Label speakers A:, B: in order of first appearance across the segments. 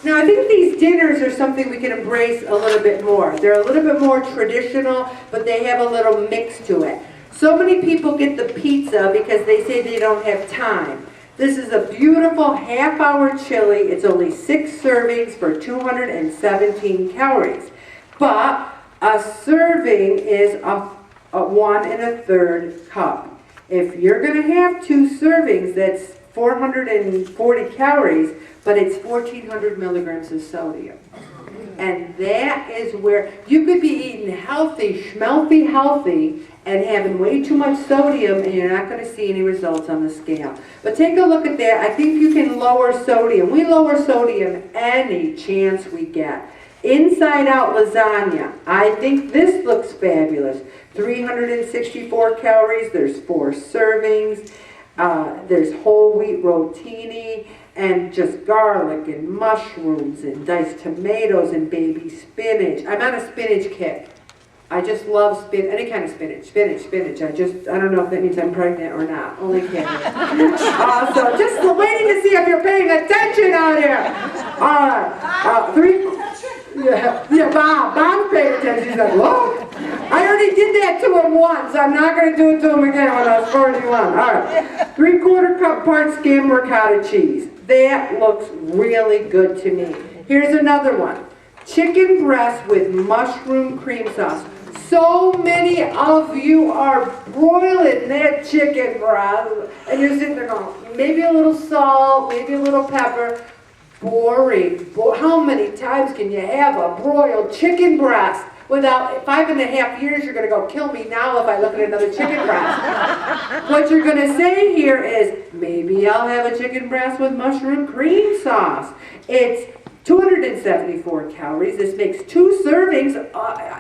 A: Now, I think these dinners are something we can embrace a little bit more. They're a little bit more traditional, but they have a little mix to it. So many people get the pizza because they say they don't have time. This is a beautiful half-hour chili. It's only 6 servings for 217 calories. But a serving is a 1 1/3 cup. If you're going to have 2 servings, that's 440 calories, but it's 1,400 milligrams of sodium. And that is where you could be eating healthy, schmelthy healthy, and having way too much sodium, and you're not going to see any results on the scale. But take a look at that. I think you can lower sodium. We lower sodium any chance we get. Inside out lasagna. I think this looks fabulous. 364 calories. There's 4 servings. There's whole wheat rotini, and just garlic and mushrooms and diced tomatoes and baby spinach. I'm on a spinach kick. I just love any kind of spinach. Spinach. I don't know if that means I'm pregnant or not. Only kidding. So just waiting to see if you're paying attention out here. Bob's paying attention. He's like, whoa. I already did that to him once. I'm not going to do it to him again when I was 41. All right. 3/4 cup part skim ricotta cheese. That looks really good to me. Here's another one. Chicken breast with mushroom cream sauce. So many of you are broiling that chicken breast, and you're sitting there going, maybe a little salt, maybe a little pepper. Boring. How many times can you have a broiled chicken breast? Without 5.5 years, you're going to go kill me now if I look at another chicken breast. What you're going to say here is, maybe I'll have a chicken breast with mushroom cream sauce. It's 274 calories. This makes 2 servings.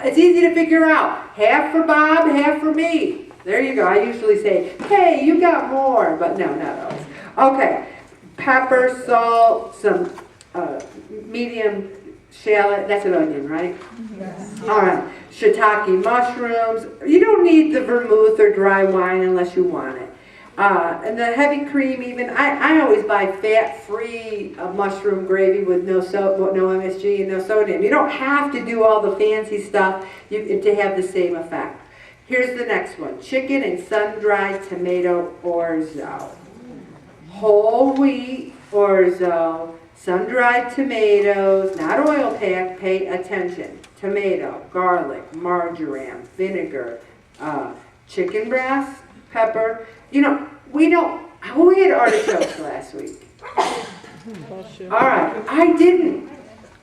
A: It's easy to figure out. Half for Bob, half for me. There you go. I usually say, hey, you got more. But no, not always. Okay. Pepper, salt, some medium shallot. That's an onion, right? Yes. All right. Shiitake mushrooms. You don't need the vermouth or dry wine unless you want it. And the heavy cream even. I always buy fat-free mushroom gravy with no MSG and no sodium. You don't have to do all the fancy stuff to have the same effect. Here's the next one. Chicken and sun-dried tomato orzo. Whole wheat orzo, sun-dried tomatoes, not oil packed, pay attention. Tomato, garlic, marjoram, vinegar, chicken breast, pepper. You know, we had artichokes last week. All right, I didn't.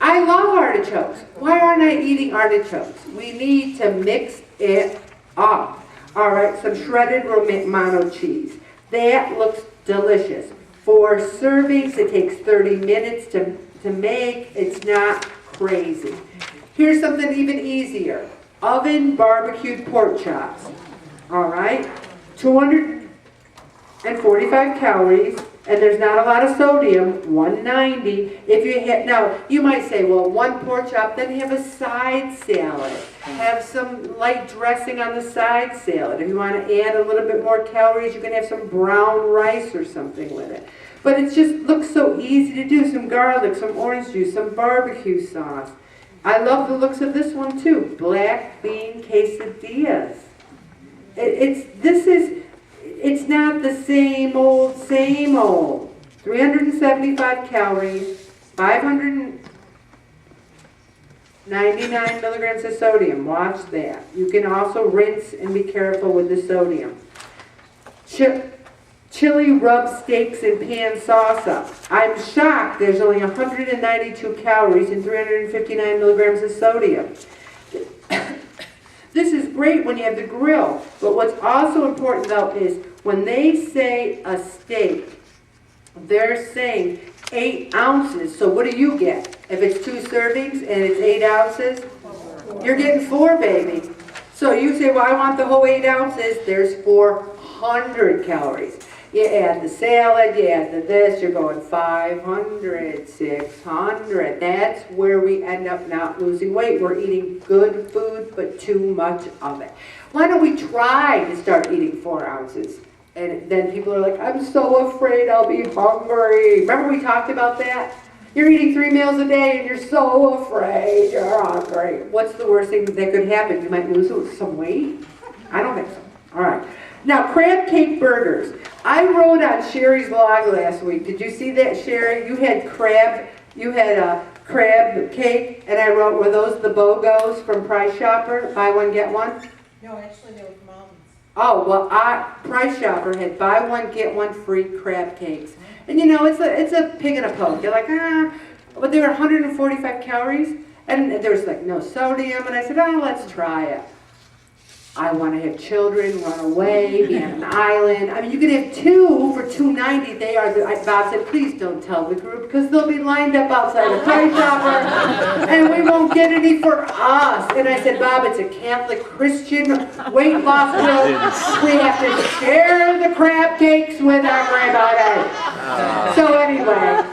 A: I love artichokes. Why aren't I eating artichokes? We need to mix it up. All right, some shredded Romano cheese. That looks delicious. 4 servings, it takes 30 minutes to make. It's not crazy. Here's something even easier. Oven barbecued pork chops. All right, 245 calories, and there's not a lot of sodium, 190. If you now, you might say, well, 1 pork chop, then have a side salad. Have some light dressing on the side salad. If you want to add a little bit more calories, you can have some brown rice or something with it. But it just looks so easy to do. Some garlic, some orange juice, some barbecue sauce. I love the looks of this one too. Black bean quesadillas. It's not the same old. 375 calories, 599 milligrams of sodium. Watch that. You can also rinse and be careful with the sodium. Chili rub steaks and pan salsa. I'm shocked there's only 192 calories and 359 milligrams of sodium. This is great when you have the grill, but what's also important though is when they say a steak, they're saying 8 ounces. So what do you get? If it's 2 servings and it's 8 ounces, you're getting 4, baby. So you say, well, I want the whole 8 ounces. There's 400 calories. You add the salad, you add the this, you're going 500, 600. That's where we end up not losing weight. We're eating good food, but too much of it. Why don't we try to start eating 4 ounces? And then people are like, I'm so afraid I'll be hungry. Remember we talked about that? You're eating 3 meals a day and you're so afraid you're hungry. What's the worst thing that could happen? You might lose some weight? I don't think so. All right. Now, crab cake burgers. I wrote on Sherry's vlog last week. Did you see that, Sherry? You had crab cake, and I wrote, were those the BOGOs from Price Chopper? Buy one, get one?
B: No, actually they were from Almonds.
A: Oh, well, Price Chopper had buy one, get one free crab cakes. And you know, it's a pig in a poke. You're like, but they were 145 calories, and there was like no sodium, and I said, oh, let's try it. I want to have children, run away, be on an island. I mean, you can have 2 for $2.90. They are. Bob said, please don't tell the group because they'll be lined up outside the Price Chopper, and we won't get any for us. And I said, Bob, it's a Catholic Christian weight loss group. We have to share the crab cakes with everybody. So anyway,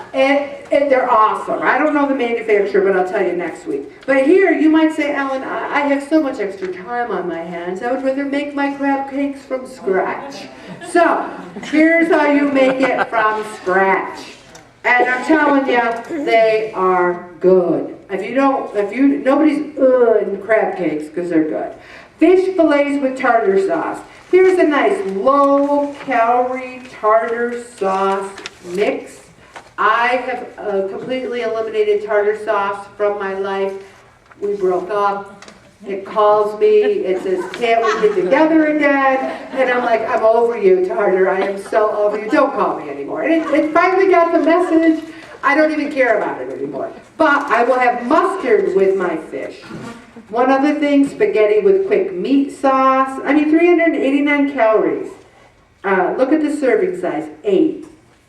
A: they're awesome. I don't know the manufacturer, but I'll tell you next week. But here, you might say, Ellen, I have so much extra time on my hands. I would rather make my crab cakes from scratch. So, here's how you make it from scratch. And I'm telling you, they are good. Nobody's in crab cakes because they're good. Fish fillets with tartar sauce. Here's a nice low-calorie tartar sauce mix. I have completely eliminated tartar sauce from my life. We broke up. It calls me. It says, can't we get together again? And I'm like, I'm over you, tartar. I am so over you. Don't call me anymore. And it finally got the message. I don't even care about it anymore. But I will have mustard with my fish. One other thing, spaghetti with quick meat sauce. 389 calories. Look at the serving size, 8.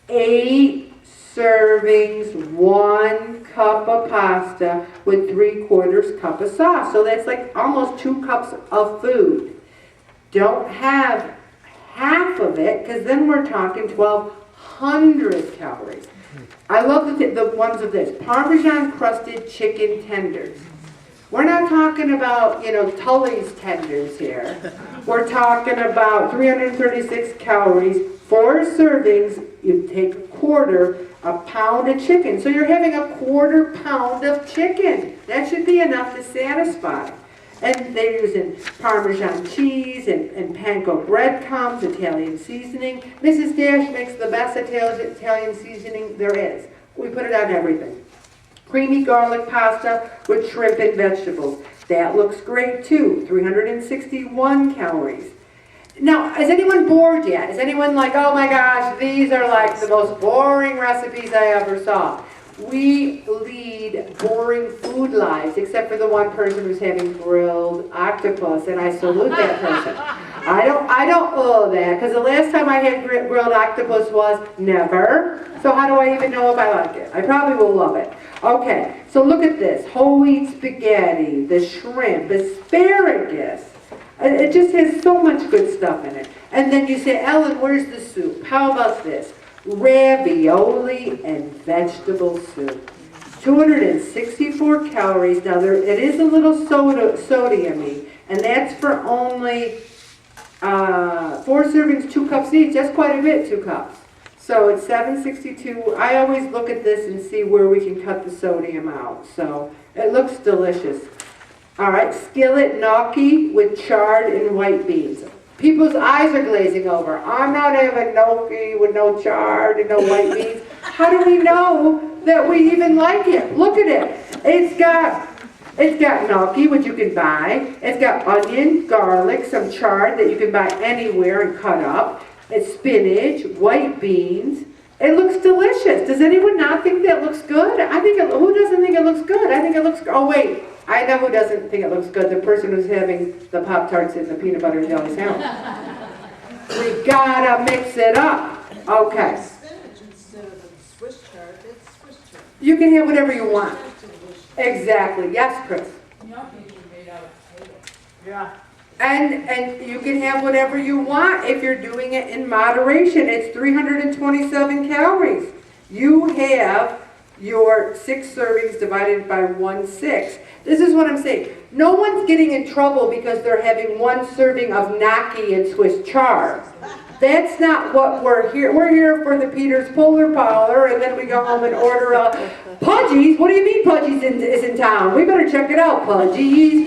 A: 8 servings, 1 cup of pasta with 3/4 cup of sauce. So that's like almost 2 cups of food. Don't have half of it because then we're talking 1,200 calories. I love the ones of this. Parmesan crusted chicken tenders. We're not talking about, Tully's tenders here. We're talking about 336 calories, 4 servings. You take 1/4 pound of chicken. So you're having 1/4 pound of chicken. That should be enough to satisfy. And they're using Parmesan cheese and panko breadcrumbs, Italian seasoning. Mrs. Dash makes the best Italian seasoning there is. We put it on everything. Creamy garlic pasta with shrimp and vegetables. That looks great too. 361 calories. Now, is anyone bored yet? Is anyone like, oh my gosh, these are like the most boring recipes I ever saw? We lead boring food lives, except for the one person who's having grilled octopus, and I salute that person. I don't owe that, because the last time I had grilled octopus was never. So how do I even know if I like it? I probably will love it. Okay, so look at this. Whole wheat spaghetti, the shrimp, asparagus. It just has so much good stuff in it. And then you say, Ellen, where's the soup? How about this? Ravioli and vegetable soup. 264 calories. Now, it is a little sodium-y, and that's for only 4 servings, 2 cups each. That's quite a bit, 2 cups. So it's 762. I always look at this and see where we can cut the sodium out. So it looks delicious. All right, skillet gnocchi with chard and white beans. People's eyes are glazing over. I'm not having gnocchi with no chard and no white beans. How do we know that we even like it? Look at it. It's got gnocchi, which you can buy. It's got onion, garlic, some chard that you can buy anywhere and cut up. It's spinach, white beans. It looks delicious. Does anyone not think that looks good? Who doesn't think it looks good? I think it looks, oh wait. I know who doesn't think it looks good, the person who's having the Pop-Tarts and the peanut butter and jelly sandwich. We gotta mix it up. Okay.
B: Spinach instead of the Swiss chard, it's Swiss chard.
A: You can have whatever you want. Exactly. Yes, Chris?
B: Gnocchis are made out of potatoes. Yeah.
A: And you can have whatever you want if you're doing it in moderation. It's 327 calories. You have your 6 servings divided by 1/6. This is what I'm saying. No one's getting in trouble because they're having 1 serving of gnocchi and Swiss chard. That's not what we're here. We're here for the Peter's Polar Parlor, and then we go home and order a Pudgy's? What do you mean Pudgy's is in town? We better check it out. Pudgy's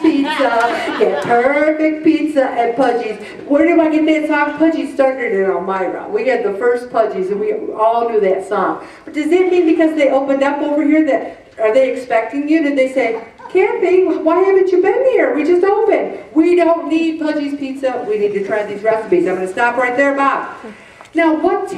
A: Pizza. Get perfect pizza at Pudgy's. Where did I get that song? Pudgy's started in Elmira. We had the first Pudgy's and we all knew that song. But does that mean because they opened up over here that, are they expecting you? Did they say, camping? Why haven't you been here? We just opened. We don't need Pudgy's Pizza. We need to try these recipes. I'm going to stop right there, Bob. Now, what